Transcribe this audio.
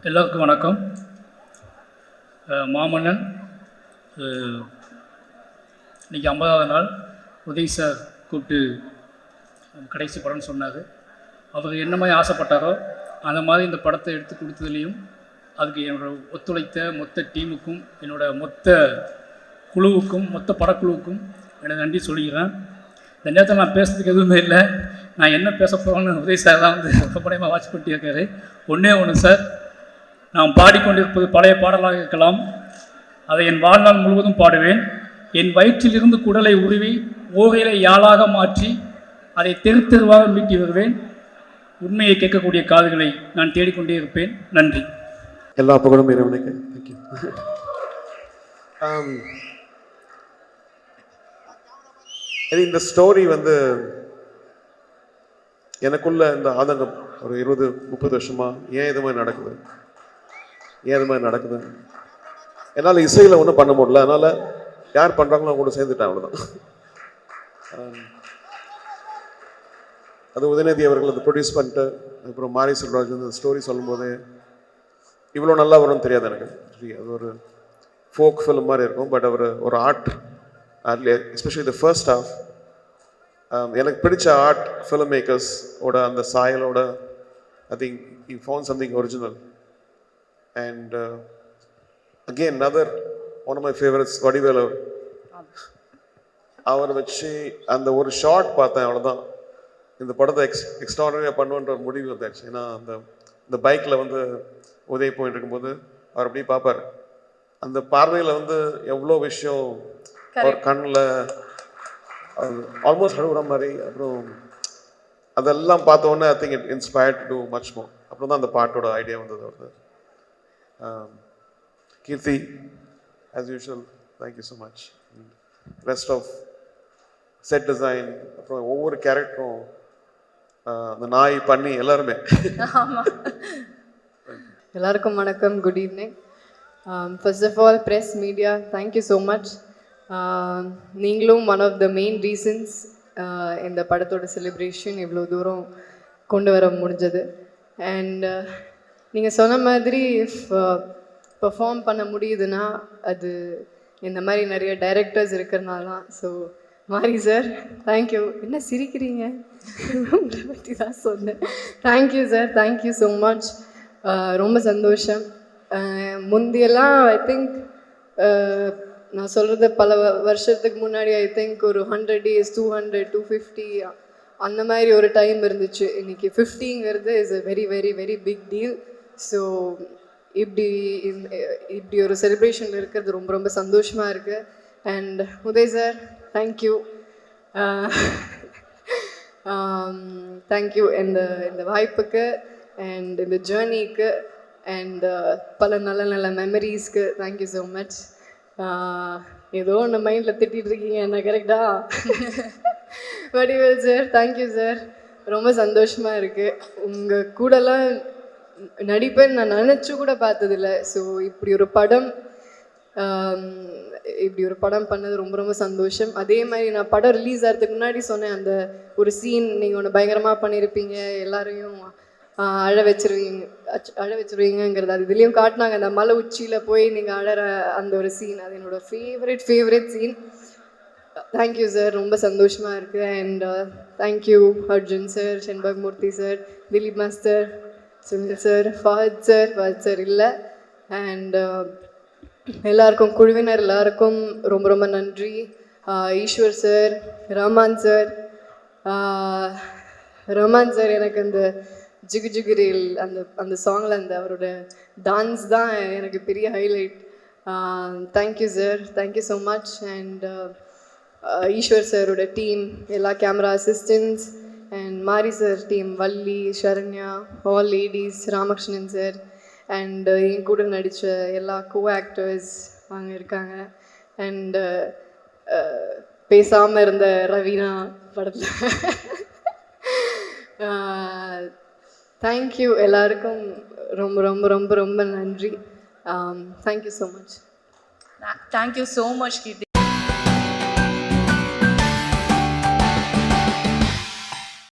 எல்லோருக்கும் வணக்கம். மாமன்னன் இன்றைக்கி 50வது நாள். உதய் சார் கூப்பிட்டு கடைசி படம்னு சொன்னார். அவர் என்ன மாதிரி ஆசைப்பட்டாரோ அந்த மாதிரி இந்த படத்தை எடுத்து கொடுத்ததுலேயும் அதுக்கு என்னோடய ஒத்துழைத்த மொத்த டீமுக்கும் என்னோடய மொத்த குழுவுக்கும் மொத்த படக்குழுவுக்கும் எனக்கு நன்றி சொல்லிக்கிறேன். இந்த நேரத்தில் நான் பேசுறதுக்கு எதுவுமே இல்லை. நான் என்ன பேச போகிறேன்னு உதய் சார் தான் ரொம்ப படமாக வாட்ச் பண்ணிட்டு இருக்காரு. ஒன்று சார், நாம் பாடிக்கொண்டிருப்பது பழைய பாடலாக இருக்கலாம். அதை என் வாழ்நாள் முழுவதும் பாடுவேன். என் வயிற்றிலிருந்து குடலை உருவி ஓகையிலை யாழாக மாற்றி அதை தெரு தெருவாக மீட்டி வருவேன். உண்மையை கேட்கக்கூடிய காதுகளை நான் தேடிக்கொண்டே இருப்பேன். நன்றி. எல்லா புகழும் இறைவனுக்கு. தேங்க்யூ. இந்த ஸ்டோரி எனக்குள்ள இந்த ஆதங்கம் ஒரு 20-30 வருஷமா ஏன் இது மாதிரி நடக்குது என்னால் இசையில் ஒன்றும் பண்ண முடியல. அதனால் யார் பண்ணுறாங்களோ அவங்க கூட சேர்ந்துட்டேன், அவ்வளோதான். அது உதயநிதி அவர்கள் அதை ப்ரொடியூஸ் பண்ணிட்டு அப்புறம் மாரி செல்வராஜ் அந்த ஸ்டோரி சொல்லும்போது இவ்வளோ நல்லா வரும்னு தெரியாது எனக்கு. அது ஒரு ஃபோக் ஃபிலிம் மாதிரி இருக்கும். பட் அவர் ஒரு art, especially the first half, எனக்கு பிடிச்ச ஆர்ட் ஃபிலிம் மேக்கர்ஸ் ஓட அந்த சாயலோட I think he found something original. And again another one of my favorites, Vadivelu. அவர் வச்சு அந்த ஒரு ஷார்ட் பார்த்தேன், அவ்வளோதான். இந்த படத்தை எக்ஸ்ட்ராடனரியாக பண்ணுன்ற ஒரு முடிவு வந்தாச்சு. ஏன்னா இந்த பைக்கில் உதவி போயிட்டு இருக்கும்போது அவர் அப்படியே பார்ப்பார். அந்த பார்வையில் எவ்வளோ விஷயம் அவர் கண்ணில் ஆல்மோஸ்ட் அழுகுற மாதிரி. அப்புறம் அதெல்லாம் பார்த்தோன்னே I think it inspired to do much more. அப்புறம் தான் அந்த பாட்டோட ஐடியா வந்தது அவருக்கு. Keerthi, as usual, thank you so much. Rest of set design, அப்புறம் ஒவ்வொரு கேரக்டரும், அந்த நாய் பண்ணி எல்லாருமே. எல்லாருக்கும் வணக்கம், good evening. First of all press media, thank you so much. நீங்களும் one of the main reasons இந்த படத்தோட செலிப்ரேஷன் இவ்வளோ தூரம் கொண்டு வர முடிஞ்சது. அண்ட் நீங்கள் சொன்ன மாதிரி பெர்ஃபார்ம் பண்ண முடியுதுன்னா அது இந்த மாதிரி நிறைய டைரக்டர்ஸ் இருக்கிறனால தான். ஸோ மாரி சார், தேங்க்யூ. என்ன சிரிக்கிறீங்க? உங்களை பற்றி தான் சொன்னேன். Thank you sir, thank you so much. ரொம்ப சந்தோஷம். முந்தியெல்லாம் ஐ திங்க் நான் சொல்கிறது பல வருஷத்துக்கு முன்னாடி ஐ திங்க் ஒரு 100 days 200 250 அந்த மாதிரி ஒரு டைம் இருந்துச்சு. இன்றைக்கி 50ங்கிறது is a very very very big deal. So இப்படி ஒரு செலிப்ரேஷன் இருக்கிறது ரொம்ப ரொம்ப சந்தோஷமாக இருக்குது. And Uday sir, thank you. Thank you இந்த வாய்ப்புக்கு அண்ட் இந்த ஜேர்னிக்கு அண்ட் பல நல்ல நல்ல மெமரிஸ்க்கு தேங்க்யூ ஸோ மச். ஏதோ ஒன்று மைண்டில் திட்டிகிட்டு இருக்கீங்க என்ன, கரெக்டா? Vadivel sir, thank you sir. ரொம்ப சந்தோஷமாக இருக்குது. உங்கள் கூடலாம் நடிப்பேன்னு நான் நினச்சி கூட பார்த்ததில்ல. ஸோ இப்படி ஒரு படம் பண்ணது ரொம்ப ரொம்ப சந்தோஷம். அதே மாதிரி நான் படம் ரிலீஸ் ஆகிறதுக்கு முன்னாடி சொன்னேன், அந்த ஒரு சீன் நீங்கள் ஒன்று பயங்கரமாக பண்ணியிருப்பீங்க, எல்லாரையும் அழ வச்சுருவீங்கிறது. அது இதுலேயும் காட்டினாங்க. அந்த மலை உச்சியில் போய் நீங்கள் அழற அந்த ஒரு சீன், அது என்னோடய ஃபேவரட் சீன். தேங்க்யூ சார், ரொம்ப சந்தோஷமாக இருக்குது. And thank you Arjun sir, Shenbag Murthy sir, Dileep master, Sunil sir, Fahadh sir இல்லை. அண்ட் எல்லாருக்கும், குழுவினர் எல்லாருக்கும் ரொம்ப ரொம்ப நன்றி. ஈஸ்வர் சார், ரஹ்மான் சார் எனக்கு அந்த ஜிகு ஜிகுரேல் அந்த சாங்கில் அவரோட டான்ஸ் தான் எனக்கு பெரிய highlight. Thank you sir, thank you so much. And Eswar சாரோட டீம், எல்லா camera assistants, and Mari sir team, Valli, Saranya, all ladies, Ramakrishnan sir, and என் கூட நடித்த எல்லா கோ ஆக்டர்ஸ் அங்கே இருக்காங்க. அண்டு பேசாமல் இருந்த ரவீனா படத்தில். தேங்க்யூ எல்லாருக்கும் ரொம்ப ரொம்ப ரொம்ப ரொம்ப நன்றி. Thank you so much. Thank you so much கீர்த்தி.